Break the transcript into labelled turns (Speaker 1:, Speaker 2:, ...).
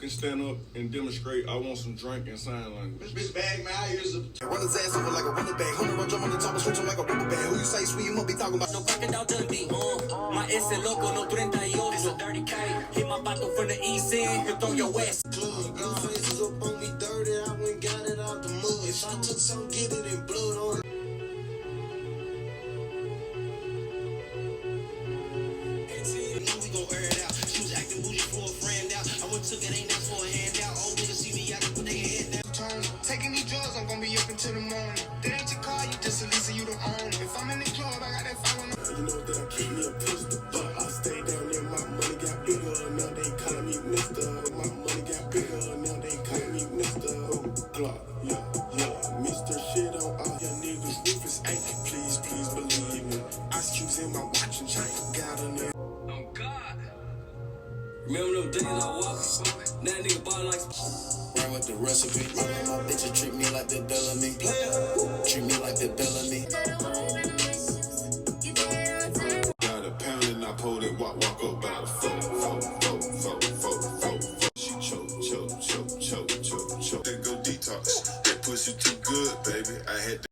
Speaker 1: can stand up and demonstrate. I want some drink and sign language.
Speaker 2: Bitch bag my ears up.
Speaker 3: Run his ass over like a rubber bag. Hold on, jump on the top and switch him like a rubber band. Who you say sweet, you must be talking about.
Speaker 4: No crocodile Dundee, my ese loco, no 38. It's a dirty K. Hit my bottle from the east end, hit on your west.
Speaker 3: Club, girl faces up on me dirty. I went got it out the mud. If I took some, get it in blood on it. We gon' air it out. She was acting bougie for a friend out. I went took it, ain't asked for a handout. Old niggas see me, I can put their head down. Taking these drugs, I'm gonna be up until the morning. That ain't your car, you just a Lisa, you don't own it. If I'm in the club, I got that fire on. You know that I keep me a pistol, but I stay down there. My money got bigger, now they call me Mister. My money got bigger, now they call me Mister. Glock, yeah, Mr. Shit on all your niggas. Rufus, ay, please believe me. Ice cubes in my watch and chain, got a nigga.
Speaker 4: Oh God. Remember them days I walked? That nigga bought like.
Speaker 3: Run with the recipe. My bitch treat me like the